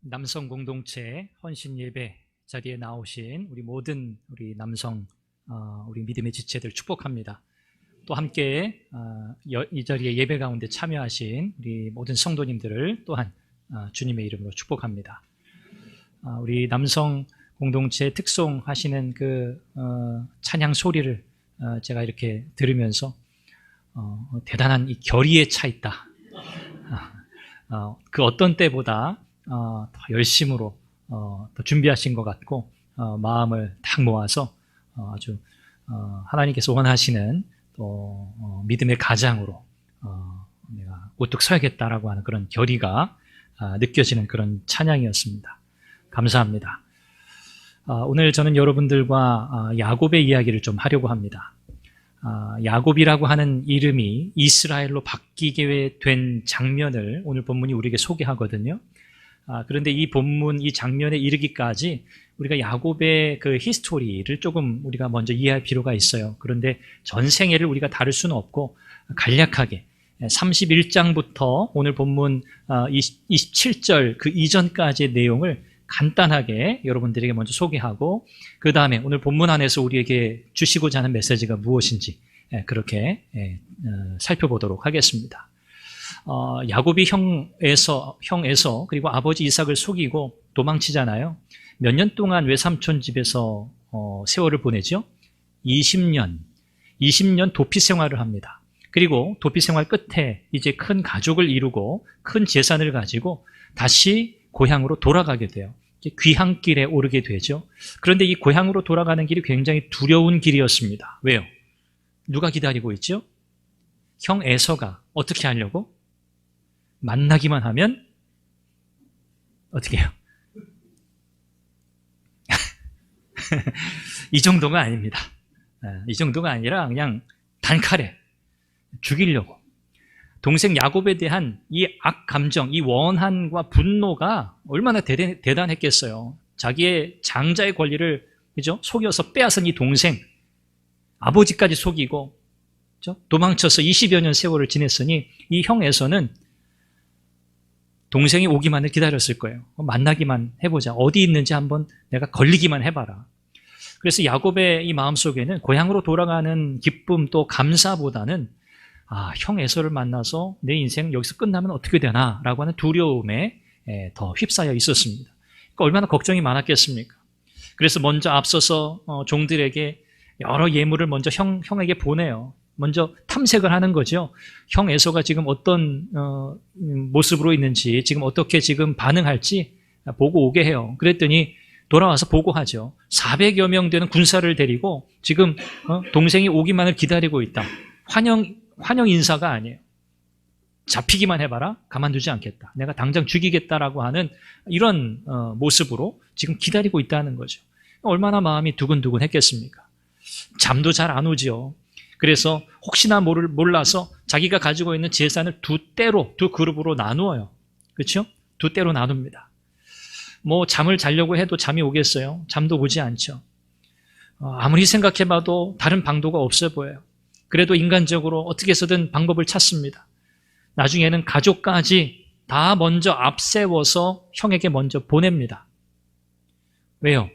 남성 공동체 헌신 예배 자리에 나오신 우리 모든 우리 남성 우리 믿음의 지체들 축복합니다. 또 함께 이 자리에 예배 가운데 참여하신 우리 모든 성도님들을 또한 주님의 이름으로 축복합니다. 우리 남성 공동체 특송하시는 그 찬양 소리를 제가 이렇게 들으면서 대단한 이 결의에 차 있다. 그 어떤 때보다 더 열심으로 더 준비하신 것 같고 마음을 딱 모아서 아주 하나님께서 원하시는 또 믿음의 가장으로 내가 우뚝 서야겠다라고 하는 그런 결의가 느껴지는 그런 찬양이었습니다. 감사합니다. 오늘 저는 여러분들과 야곱의 이야기를 좀 하려고 합니다. 야곱이라고 하는 이름이 이스라엘로 바뀌게 된 장면을 오늘 본문이 우리에게 소개하거든요. 그런데 이 본문, 이 장면에 이르기까지 우리가 야곱의 그 히스토리를 조금 우리가 먼저 이해할 필요가 있어요. 그런데 전생애를 우리가 다룰 수는 없고 간략하게 31장부터 오늘 본문 27절 그 이전까지의 내용을 간단하게 여러분들에게 먼저 소개하고 그 다음에 오늘 본문 안에서 우리에게 주시고자 하는 메시지가 무엇인지 그렇게 살펴보도록 하겠습니다. 야곱이 형에서 그리고 아버지 이삭을 속이고 도망치잖아요. 몇 년 동안 외삼촌 집에서 세월을 보내죠? 20년 도피 생활을 합니다. 그리고 도피 생활 끝에 이제 큰 가족을 이루고 큰 재산을 가지고 다시 고향으로 돌아가게 돼요. 귀향길에 오르게 되죠. 그런데 이 고향으로 돌아가는 길이 굉장히 두려운 길이었습니다. 왜요? 누가 기다리고 있죠? 형 에서가 어떻게 하려고? 만나기만 하면 어떻게 해요? 이 정도가 아닙니다. 이 정도가 아니라 그냥 단칼에 죽이려고. 동생 야곱에 대한 이 악감정, 이 원한과 분노가 얼마나 대단했겠어요. 자기의 장자의 권리를 그죠? 속여서 빼앗은 이 동생, 아버지까지 속이고 그죠? 도망쳐서 20여 년 세월을 지냈으니 이 형에서는 동생이 오기만을 기다렸을 거예요. 만나기만 해보자. 어디 있는지 한번 내가 걸리기만 해봐라. 그래서 야곱의 이 마음속에는 고향으로 돌아가는 기쁨 또 감사보다는 형 에서를 만나서 내 인생 여기서 끝나면 어떻게 되나 라고 하는 두려움에 더 휩싸여 있었습니다. 그러니까 얼마나 걱정이 많았겠습니까? 그래서 먼저 앞서서 종들에게 여러 예물을 먼저 형에게 보내요. 먼저 탐색을 하는 거죠. 형 에서가 지금 어떤 모습으로 있는지, 지금 어떻게 지금 반응할지 보고 오게 해요. 그랬더니 돌아와서 보고하죠. 400여 명 되는 군사를 데리고 지금 동생이 오기만을 기다리고 있다. 환영 인사가 아니에요. 잡히기만 해봐라. 가만두지 않겠다. 내가 당장 죽이겠다라고 하는 이런 모습으로 지금 기다리고 있다는 거죠. 얼마나 마음이 두근두근 했겠습니까? 잠도 잘 안 오죠. 그래서 혹시나 몰라서 자기가 가지고 있는 재산을 두 그룹으로 나누어요. 그렇죠? 두 때로 나눕니다. 뭐 잠을 자려고 해도 잠이 오겠어요? 잠도 오지 않죠. 아무리 생각해봐도 다른 방도가 없어 보여요. 그래도 인간적으로 어떻게 해서든 방법을 찾습니다. 나중에는 가족까지 다 먼저 앞세워서 형에게 먼저 보냅니다. 왜요?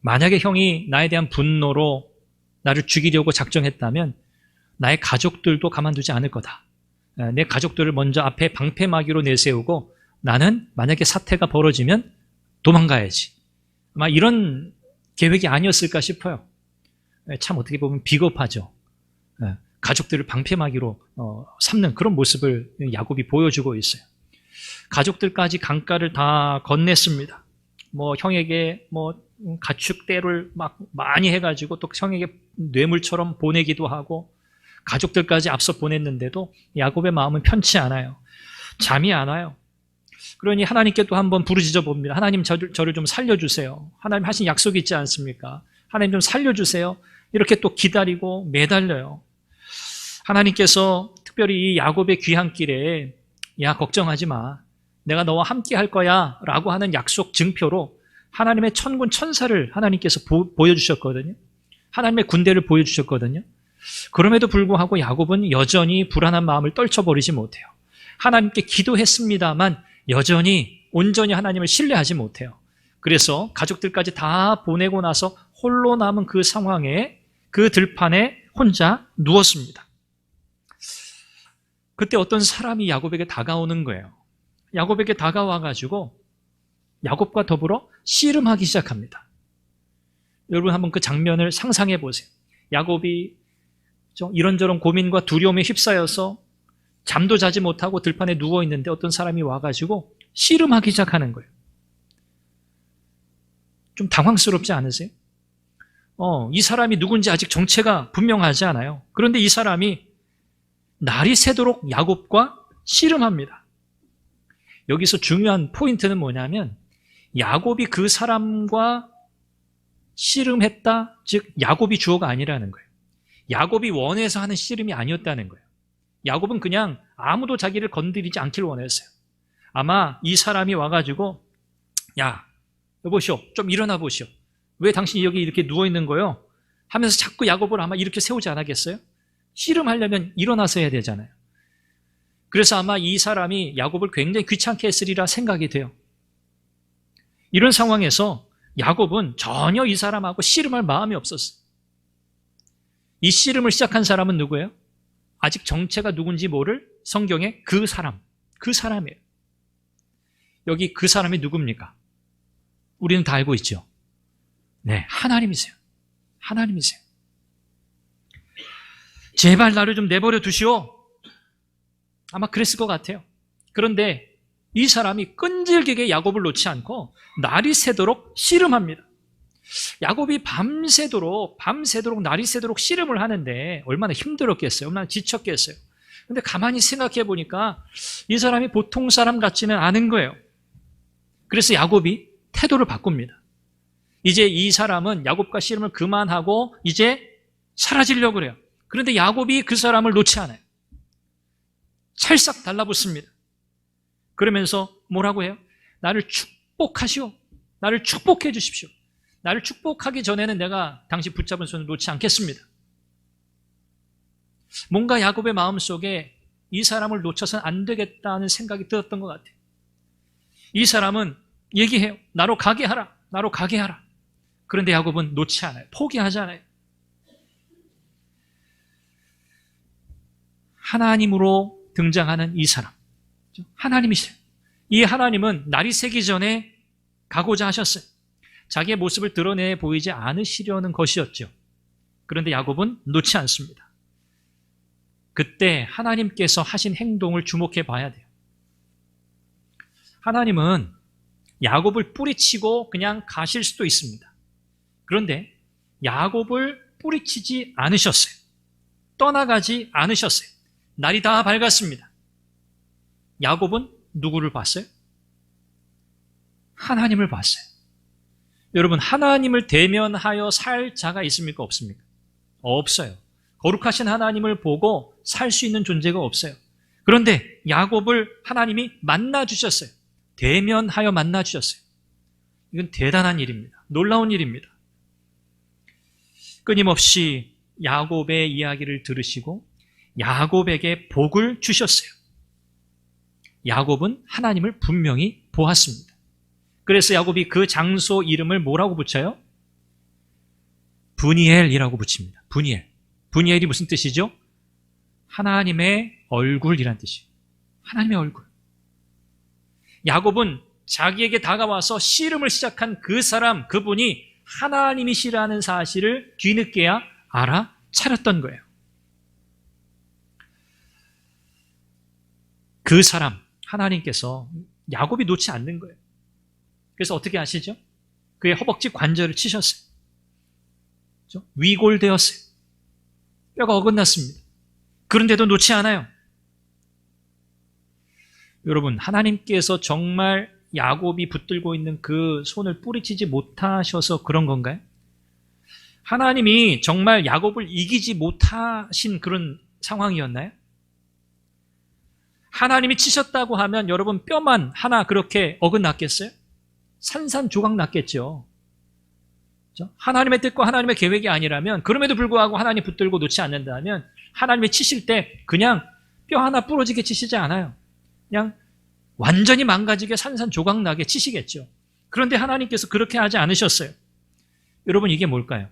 만약에 형이 나에 대한 분노로 나를 죽이려고 작정했다면 나의 가족들도 가만두지 않을 거다. 내 가족들을 먼저 앞에 방패막이로 내세우고 나는 만약에 사태가 벌어지면 도망가야지. 아마 이런 계획이 아니었을까 싶어요. 참 어떻게 보면 비겁하죠. 가족들을 방패막이로 삼는 그런 모습을 야곱이 보여주고 있어요. 가족들까지 강가를 다 건넸습니다. 뭐 형에게 뭐 가축대를 막 많이 해가지고 또 형에게 뇌물처럼 보내기도 하고 가족들까지 앞서 보냈는데도 야곱의 마음은 편치 않아요. 잠이 안 와요. 그러니 하나님께 또 한번 부르짖어 봅니다. 하나님 저를 좀 살려주세요. 하나님 하신 약속이 있지 않습니까? 하나님 좀 살려주세요. 이렇게 또 기다리고 매달려요. 하나님께서 특별히 이 야곱의 귀향길에 야 걱정하지 마. 내가 너와 함께 할 거야 라고 하는 약속 증표로 하나님의 천군 천사를 하나님께서 보여주셨거든요. 하나님의 군대를 보여주셨거든요. 그럼에도 불구하고 야곱은 여전히 불안한 마음을 떨쳐버리지 못해요. 하나님께 기도했습니다만 여전히 온전히 하나님을 신뢰하지 못해요. 그래서 가족들까지 다 보내고 나서 홀로 남은 그 상황에 그 들판에 혼자 누웠습니다. 그때 어떤 사람이 야곱에게 다가오는 거예요. 야곱에게 다가와가지고 야곱과 더불어 씨름하기 시작합니다. 여러분 한번 그 장면을 상상해 보세요. 야곱이 이런저런 고민과 두려움에 휩싸여서 잠도 자지 못하고 들판에 누워있는데 어떤 사람이 와가지고 씨름하기 시작하는 거예요. 좀 당황스럽지 않으세요? 이 사람이 누군지 아직 정체가 분명하지 않아요. 그런데 이 사람이 날이 새도록 야곱과 씨름합니다. 여기서 중요한 포인트는 뭐냐면 야곱이 그 사람과 씨름했다, 즉 야곱이 주어가 아니라는 거예요. 야곱이 원해서 하는 씨름이 아니었다는 거예요. 야곱은 그냥 아무도 자기를 건드리지 않길 원했어요. 아마 이 사람이 와가지고 야, 여보시오, 좀 일어나 보시오. 왜 당신이 여기 이렇게 누워있는 거요? 하면서 자꾸 야곱을 아마 이렇게 세우지 않았겠어요? 씨름하려면 일어나서 해야 되잖아요. 그래서 아마 이 사람이 야곱을 굉장히 귀찮게 했으리라 생각이 돼요. 이런 상황에서 야곱은 전혀 이 사람하고 씨름할 마음이 없었어요. 이 씨름을 시작한 사람은 누구예요? 아직 정체가 누군지 모를 성경의 그 사람이에요. 여기 그 사람이 누굽니까? 우리는 다 알고 있죠. 네, 하나님이세요. 하나님이세요. 제발 나를 좀 내버려 두시오. 아마 그랬을 것 같아요. 그런데 이 사람이 끈질기게 야곱을 놓지 않고 날이 새도록 씨름합니다. 야곱이 밤새도록 날이 새도록 씨름을 하는데 얼마나 힘들었겠어요. 얼마나 지쳤겠어요. 근데 가만히 생각해 보니까 이 사람이 보통 사람 같지는 않은 거예요. 그래서 야곱이 태도를 바꿉니다. 이제 이 사람은 야곱과 씨름을 그만하고 이제 사라지려고 그래요. 그런데 야곱이 그 사람을 놓지 않아요. 찰싹 달라붙습니다. 그러면서 뭐라고 해요? 나를 축복하시오. 나를 축복해 주십시오. 나를 축복하기 전에는 내가 당신 붙잡은 손을 놓지 않겠습니다. 뭔가 야곱의 마음속에 이 사람을 놓쳐서는 안 되겠다는 생각이 들었던 것 같아요. 이 사람은 얘기해요. 나로 가게 하라. 나로 가게 하라. 그런데 야곱은 놓지 않아요. 포기하지 않아요. 하나님으로 등장하는 이 사람. 하나님이세요. 이 하나님은 날이 새기 전에 가고자 하셨어요. 자기의 모습을 드러내 보이지 않으시려는 것이었죠. 그런데 야곱은 놓지 않습니다. 그때 하나님께서 하신 행동을 주목해 봐야 돼요. 하나님은 야곱을 뿌리치고 그냥 가실 수도 있습니다. 그런데 야곱을 뿌리치지 않으셨어요. 떠나가지 않으셨어요. 날이 다 밝았습니다. 야곱은 누구를 봤어요? 하나님을 봤어요. 여러분, 하나님을 대면하여 살 자가 있습니까? 없습니까? 없어요. 거룩하신 하나님을 보고 살 수 있는 존재가 없어요. 그런데 야곱을 하나님이 만나주셨어요. 대면하여 만나주셨어요. 이건 대단한 일입니다. 놀라운 일입니다. 끊임없이 야곱의 이야기를 들으시고 야곱에게 복을 주셨어요. 야곱은 하나님을 분명히 보았습니다. 그래서 야곱이 그 장소 이름을 뭐라고 붙여요? 브니엘이라고 붙입니다. 브니엘. 브니엘이 무슨 뜻이죠? 하나님의 얼굴이란 뜻이에요. 하나님의 얼굴. 야곱은 자기에게 다가와서 씨름을 시작한 그 사람, 그분이 하나님이시라는 사실을 뒤늦게야 알아차렸던 거예요. 그 사람, 하나님께서 야곱이 놓지 않는 거예요. 그래서 어떻게 아시죠? 그의 허벅지 관절을 치셨어요. 그렇죠? 위골되었어요. 뼈가 어긋났습니다. 그런데도 놓지 않아요. 여러분, 하나님께서 정말 야곱이 붙들고 있는 그 손을 뿌리치지 못하셔서 그런 건가요? 하나님이 정말 야곱을 이기지 못하신 그런 상황이었나요? 하나님이 치셨다고 하면 여러분 뼈만 하나 그렇게 어긋났겠어요? 산산조각 났겠죠. 그렇죠? 하나님의 뜻과 하나님의 계획이 아니라면, 그럼에도 불구하고 하나님 붙들고 놓지 않는다면 하나님이 치실 때 그냥 뼈 하나 부러지게 치시지 않아요. 그냥 완전히 망가지게 산산조각나게 치시겠죠. 그런데 하나님께서 그렇게 하지 않으셨어요. 여러분, 이게 뭘까요?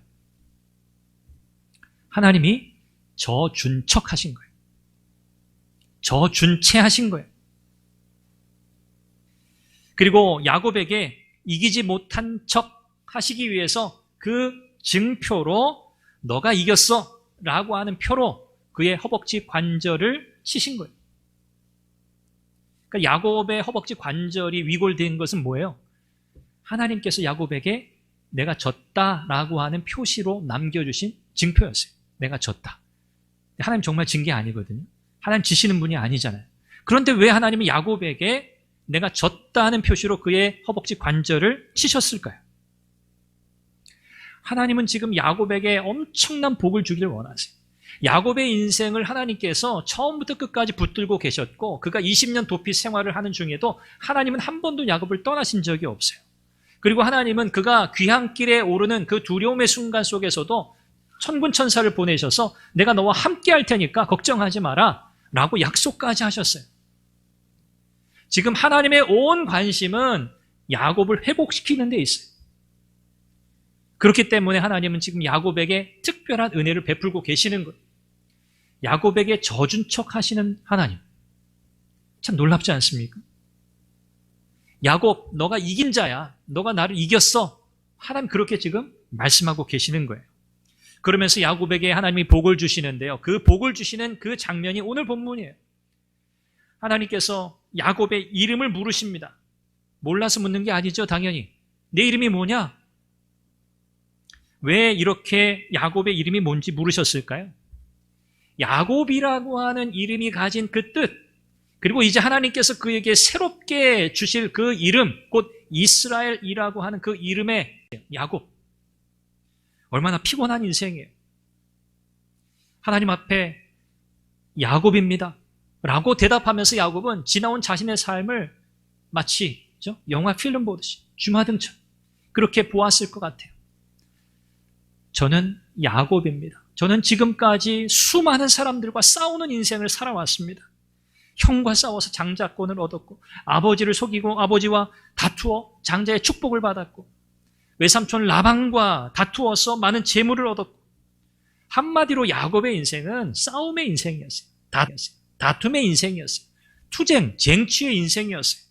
하나님이 저준척하신 거예요. 저준체하신 거예요. 그리고 야곱에게 이기지 못한 척 하시기 위해서 그 증표로 너가 이겼어 라고 하는 표로 그의 허벅지 관절을 치신 거예요. 그러니까 야곱의 허벅지 관절이 위골된 것은 뭐예요? 하나님께서 야곱에게 내가 졌다라고 하는 표시로 남겨주신 증표였어요. 내가 졌다. 하나님 정말 진 게 아니거든요. 하나님 지시는 분이 아니잖아요. 그런데 왜 하나님은 야곱에게 내가 졌다는 표시로 그의 허벅지 관절을 치셨을까요? 하나님은 지금 야곱에게 엄청난 복을 주기를 원하세요. 야곱의 인생을 하나님께서 처음부터 끝까지 붙들고 계셨고 그가 20년 도피 생활을 하는 중에도 하나님은 한 번도 야곱을 떠나신 적이 없어요. 그리고 하나님은 그가 귀향길에 오르는 그 두려움의 순간 속에서도 천군천사를 보내셔서 내가 너와 함께 할 테니까 걱정하지 마라 라고 약속까지 하셨어요. 지금 하나님의 온 관심은 야곱을 회복시키는 데 있어요. 그렇기 때문에 하나님은 지금 야곱에게 특별한 은혜를 베풀고 계시는 거예요. 야곱에게 져준 척 하시는 하나님. 참 놀랍지 않습니까? 야곱, 너가 이긴 자야. 너가 나를 이겼어. 하나님 그렇게 지금 말씀하고 계시는 거예요. 그러면서 야곱에게 하나님이 복을 주시는데요. 그 복을 주시는 그 장면이 오늘 본문이에요. 하나님께서 야곱의 이름을 물으십니다. 몰라서 묻는 게 아니죠, 당연히. 내 이름이 뭐냐? 왜 이렇게 야곱의 이름이 뭔지 물으셨을까요? 야곱이라고 하는 이름이 가진 그 뜻, 그리고 이제 하나님께서 그에게 새롭게 주실 그 이름, 곧 이스라엘이라고 하는 그 이름의 야곱. 얼마나 피곤한 인생이에요. 하나님 앞에 야곱입니다 라고 대답하면서 야곱은 지나온 자신의 삶을 마치 영화 필름 보듯이 주마등처럼 그렇게 보았을 것 같아요. 저는 야곱입니다. 저는 지금까지 수많은 사람들과 싸우는 인생을 살아왔습니다. 형과 싸워서 장자권을 얻었고 아버지를 속이고 아버지와 다투어 장자의 축복을 받았고 외삼촌 라반과 다투어서 많은 재물을 얻었고 한마디로 야곱의 인생은 싸움의 인생이었어요. 다툼의 인생이었어요. 투쟁, 쟁취의 인생이었어요.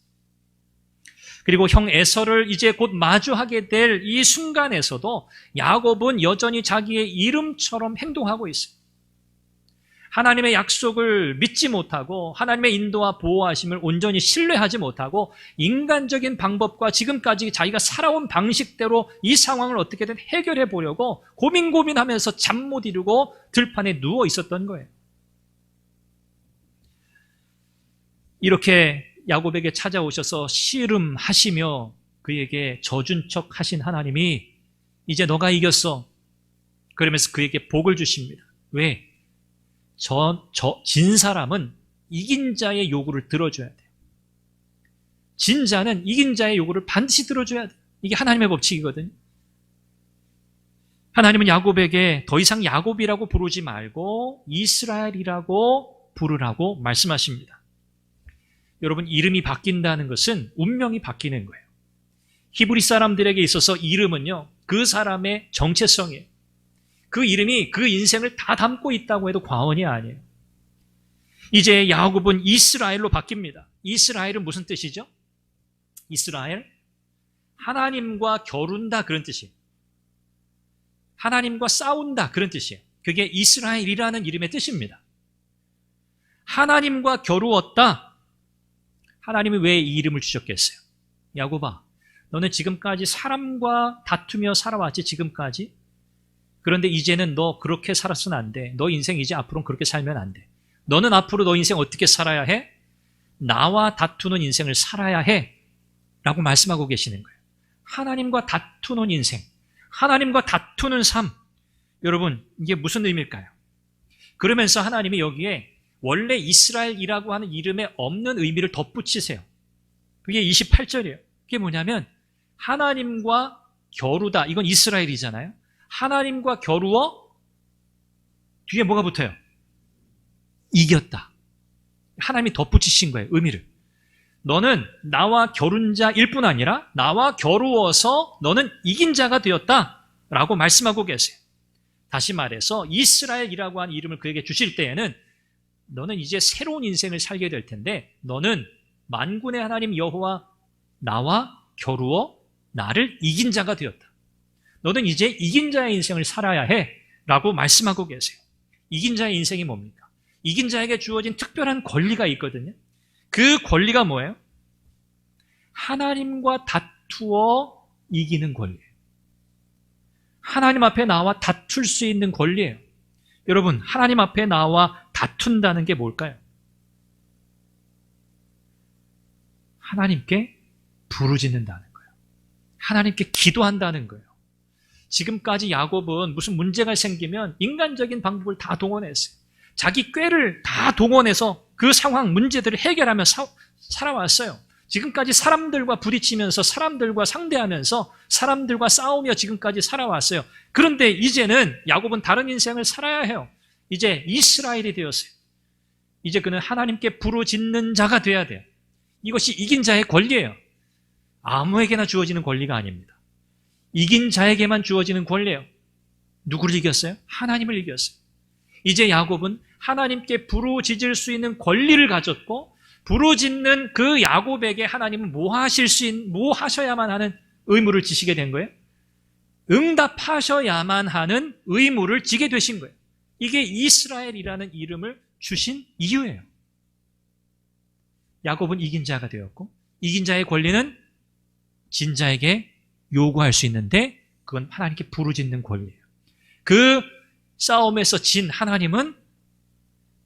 그리고 형 에서를 이제 곧 마주하게 될 이 순간에서도 야곱은 여전히 자기의 이름처럼 행동하고 있어요. 하나님의 약속을 믿지 못하고 하나님의 인도와 보호하심을 온전히 신뢰하지 못하고 인간적인 방법과 지금까지 자기가 살아온 방식대로 이 상황을 어떻게든 해결해 보려고 고민하면서 잠 못 이루고 들판에 누워 있었던 거예요. 이렇게 야곱에게 찾아오셔서 씨름하시며 그에게 져준 척 하신 하나님이 이제 너가 이겼어. 그러면서 그에게 복을 주십니다. 왜? 진 사람은 이긴 자의 요구를 들어줘야 돼요. 진 자는 이긴 자의 요구를 반드시 들어줘야 돼요. 이게 하나님의 법칙이거든요. 하나님은 야곱에게 더 이상 야곱이라고 부르지 말고 이스라엘이라고 부르라고 말씀하십니다. 여러분, 이름이 바뀐다는 것은 운명이 바뀌는 거예요. 히브리 사람들에게 있어서 이름은요, 그 사람의 정체성이에요. 그 이름이 그 인생을 다 담고 있다고 해도 과언이 아니에요. 이제 야곱은 이스라엘로 바뀝니다. 이스라엘은 무슨 뜻이죠? 이스라엘? 하나님과 겨룬다 그런 뜻이에요. 하나님과 싸운다 그런 뜻이에요. 그게 이스라엘이라는 이름의 뜻입니다. 하나님과 겨루었다. 하나님이 왜 이 이름을 주셨겠어요? 야곱아, 너는 지금까지 사람과 다투며 살아왔지, 지금까지. 그런데 이제는 너 그렇게 살았으면 안 돼. 너 인생 이제 앞으로는 그렇게 살면 안 돼. 너는 앞으로 너 인생 어떻게 살아야 해? 나와 다투는 인생을 살아야 해. 라고 말씀하고 계시는 거예요. 하나님과 다투는 인생, 하나님과 다투는 삶. 여러분, 이게 무슨 의미일까요? 그러면서 하나님이 여기에 원래 이스라엘이라고 하는 이름에 없는 의미를 덧붙이세요. 그게 28절이에요. 그게 뭐냐면 하나님과 겨루다. 이건 이스라엘이잖아요. 하나님과 겨루어 뒤에 뭐가 붙어요? 이겼다. 하나님이 덧붙이신 거예요, 의미를. 너는 나와 겨룬 자일 뿐 아니라 나와 겨루어서 너는 이긴 자가 되었다라고 말씀하고 계세요. 다시 말해서 이스라엘이라고 하는 이름을 그에게 주실 때에는 너는 이제 새로운 인생을 살게 될 텐데 너는 만군의 하나님 여호와 나와 겨루어 나를 이긴 자가 되었다. 너는 이제 이긴 자의 인생을 살아야 해 라고 말씀하고 계세요. 이긴 자의 인생이 뭡니까? 이긴 자에게 주어진 특별한 권리가 있거든요. 그 권리가 뭐예요? 하나님과 다투어 이기는 권리예요. 하나님 앞에 나와 다툴 수 있는 권리예요. 여러분, 하나님 앞에 나와 다툰다는 게 뭘까요? 하나님께 부르짖는다는 거예요. 하나님께 기도한다는 거예요. 지금까지 야곱은 무슨 문제가 생기면 인간적인 방법을 다 동원했어요. 자기 꾀를 다 동원해서 그 상황, 문제들을 해결하며 살아왔어요. 지금까지 사람들과 부딪히면서 사람들과 상대하면서 사람들과 싸우며 지금까지 살아왔어요. 그런데 이제는 야곱은 다른 인생을 살아야 해요. 이제 이스라엘이 되었어요. 이제 그는 하나님께 부르짖는 자가 돼야 돼요. 이것이 이긴 자의 권리예요. 아무에게나 주어지는 권리가 아닙니다. 이긴 자에게만 주어지는 권리예요. 누구를 이겼어요? 하나님을 이겼어요. 이제 야곱은 하나님께 부르짖을 수 있는 권리를 가졌고 부르짖는 그 야곱에게 하나님은 뭐 하셔야만 하는 의무를 지시게 된 거예요? 응답하셔야만 하는 의무를 지게 되신 거예요. 이게 이스라엘이라는 이름을 주신 이유예요. 야곱은 이긴 자가 되었고 이긴 자의 권리는 진 자에게 요구할 수 있는데 그건 하나님께 부르짖는 권리예요. 그 싸움에서 진 하나님은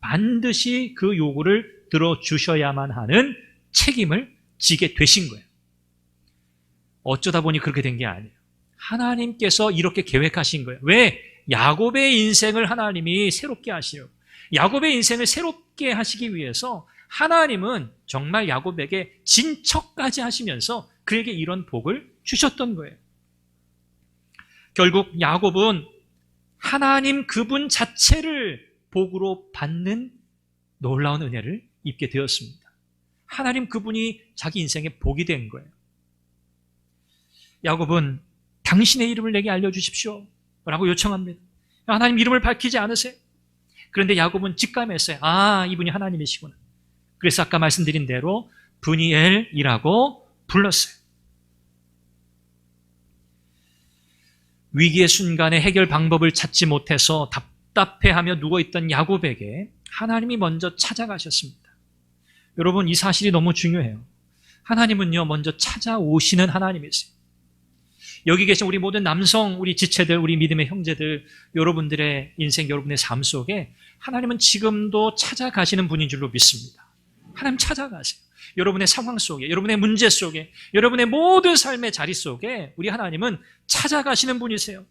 반드시 그 요구를 들어주셔야만 하는 책임을 지게 되신 거예요. 어쩌다 보니 그렇게 된 게 아니에요. 하나님께서 이렇게 계획하신 거예요. 왜? 야곱의 인생을 하나님이 새롭게 하시려고. 야곱의 인생을 새롭게 하시기 위해서 하나님은 정말 야곱에게 진척까지 하시면서 그에게 이런 복을 주셨던 거예요. 결국 야곱은 하나님 그분 자체를 복으로 받는 놀라운 은혜를 입게 되었습니다. 하나님 그분이 자기 인생의 복이 된 거예요. 야곱은 당신의 이름을 내게 알려주십시오 라고 요청합니다. 하나님 이름을 밝히지 않으세요? 그런데 야곱은 직감했어요. 아, 이분이 하나님이시구나. 그래서 아까 말씀드린 대로 브니엘이라고 불렀어요. 위기의 순간에 해결 방법을 찾지 못해서 답답해하며 누워있던 야곱에게 하나님이 먼저 찾아가셨습니다. 여러분, 이 사실이 너무 중요해요. 하나님은요, 먼저 찾아오시는 하나님이세요. 여기 계신 우리 모든 남성, 우리 지체들, 우리 믿음의 형제들, 여러분들의 인생, 여러분의 삶 속에 하나님은 지금도 찾아가시는 분인 줄로 믿습니다. 하나님 찾아가세요. 여러분의 상황 속에, 여러분의 문제 속에, 여러분의 모든 삶의 자리 속에 우리 하나님은 찾아가시는 분이세요.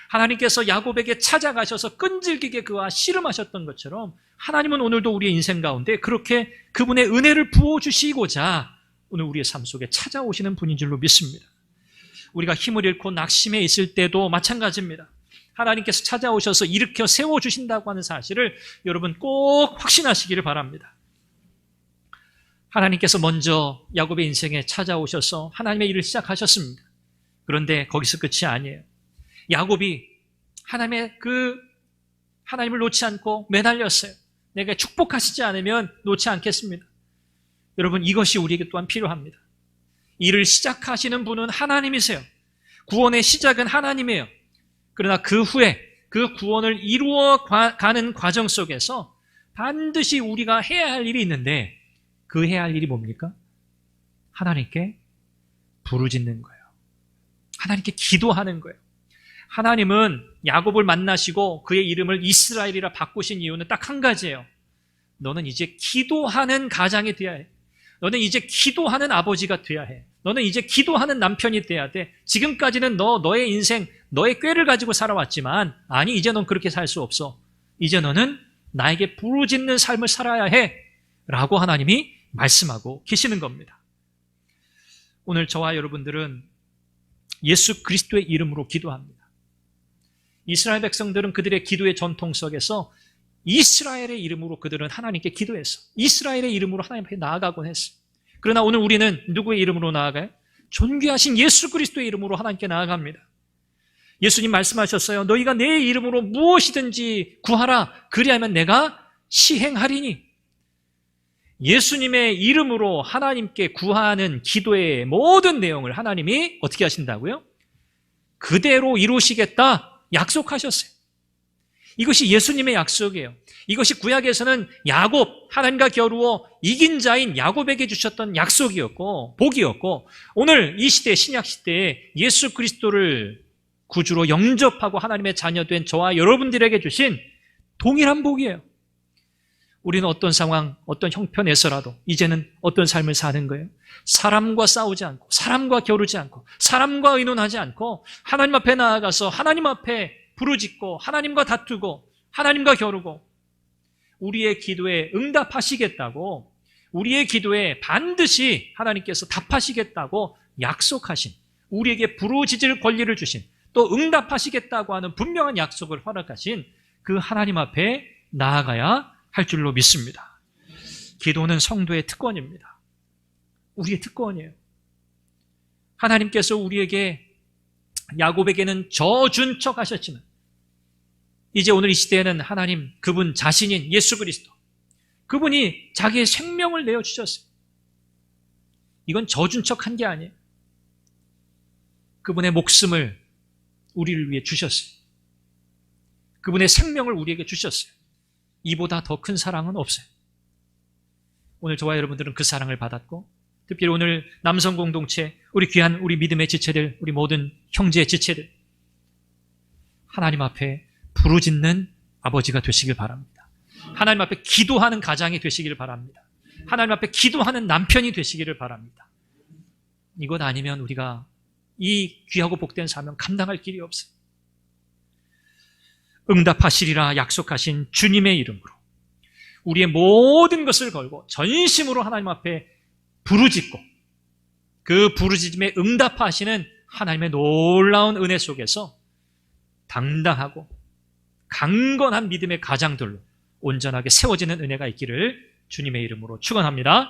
하나님께서 야곱에게 찾아가셔서 끈질기게 그와 씨름하셨던 것처럼 하나님은 오늘도 우리의 인생 가운데 그렇게 그분의 은혜를 부어주시고자 오늘 우리의 삶 속에 찾아오시는 분인 줄로 믿습니다. 우리가 힘을 잃고 낙심해 있을 때도 마찬가지입니다. 하나님께서 찾아오셔서 일으켜 세워주신다고 하는 사실을 여러분 꼭 확신하시기를 바랍니다. 하나님께서 먼저 야곱의 인생에 찾아오셔서 하나님의 일을 시작하셨습니다. 그런데 거기서 끝이 아니에요. 야곱이 하나님을 놓지 않고 매달렸어요. 내가 축복하시지 않으면 놓지 않겠습니다. 여러분, 이것이 우리에게 또한 필요합니다. 일을 시작하시는 분은 하나님이세요. 구원의 시작은 하나님이에요. 그러나 그 후에 그 구원을 이루어가는 과정 속에서 반드시 우리가 해야 할 일이 있는데 그 해야 할 일이 뭡니까? 하나님께 부르짖는 거예요. 하나님께 기도하는 거예요. 하나님은 야곱을 만나시고 그의 이름을 이스라엘이라 바꾸신 이유는 딱 한 가지예요. 너는 이제 기도하는 가장이 되어야 해. 너는 이제 기도하는 아버지가 되어야 해. 너는 이제 기도하는 남편이 돼야 돼. 지금까지는 너의 인생, 너의 꾀를 가지고 살아왔지만 아니, 이제 넌 그렇게 살 수 없어. 이제 너는 나에게 부르짖는 삶을 살아야 해 라고 하나님이 말씀하고 계시는 겁니다. 오늘 저와 여러분들은 예수 그리스도의 이름으로 기도합니다. 이스라엘 백성들은 그들의 기도의 전통 속에서 이스라엘의 이름으로 그들은 하나님께 기도했어. 이스라엘의 이름으로 하나님 앞에 나아가곤 했어. 그러나 오늘 우리는 누구의 이름으로 나아가요? 존귀하신 예수 그리스도의 이름으로 하나님께 나아갑니다. 예수님 말씀하셨어요. 너희가 내 이름으로 무엇이든지 구하라. 그리하면 내가 시행하리니. 예수님의 이름으로 하나님께 구하는 기도의 모든 내용을 하나님이 어떻게 하신다고요? 그대로 이루시겠다 약속하셨어요. 이것이 예수님의 약속이에요. 이것이 구약에서는 야곱, 하나님과 겨루어 이긴 자인 야곱에게 주셨던 약속이었고 복이었고, 오늘 이 시대, 신약 시대에 예수 그리스도를 구주로 영접하고 하나님의 자녀된 저와 여러분들에게 주신 동일한 복이에요. 우리는 어떤 상황, 어떤 형편에서라도 이제는 어떤 삶을 사는 거예요? 사람과 싸우지 않고, 사람과 겨루지 않고, 사람과 의논하지 않고 하나님 앞에 나아가서 하나님 앞에 부르짖고 하나님과 다투고 하나님과 겨루고, 우리의 기도에 응답하시겠다고, 우리의 기도에 반드시 하나님께서 답하시겠다고 약속하신, 우리에게 부르짖을 권리를 주신, 또 응답하시겠다고 하는 분명한 약속을 허락하신 그 하나님 앞에 나아가야 할 줄로 믿습니다. 기도는 성도의 특권입니다. 우리의 특권이에요. 하나님께서 우리에게, 야곱에게는 져준 척 하셨지만 이제 오늘 이 시대에는 하나님, 그분 자신인 예수 그리스도, 그분이 자기의 생명을 내어주셨어요. 이건 져준 척 한 게 아니에요. 그분의 목숨을 우리를 위해 주셨어요. 그분의 생명을 우리에게 주셨어요. 이보다 더 큰 사랑은 없어요. 오늘 저와 여러분들은 그 사랑을 받았고, 특별히 오늘 남성 공동체, 우리 귀한 우리 믿음의 지체들, 우리 모든 형제의 지체들, 하나님 앞에 부르짖는 아버지가 되시길 바랍니다. 하나님 앞에 기도하는 가장이 되시길 바랍니다. 하나님 앞에 기도하는 남편이 되시기를 바랍니다. 이것 아니면 우리가 이 귀하고 복된 사명 감당할 길이 없어요. 응답하시리라 약속하신 주님의 이름으로 우리의 모든 것을 걸고 전심으로 하나님 앞에 부르짖고, 그 부르짖음에 응답하시는 하나님의 놀라운 은혜 속에서 당당하고 강건한 믿음의 가장들로 온전하게 세워지는 은혜가 있기를 주님의 이름으로 축원합니다.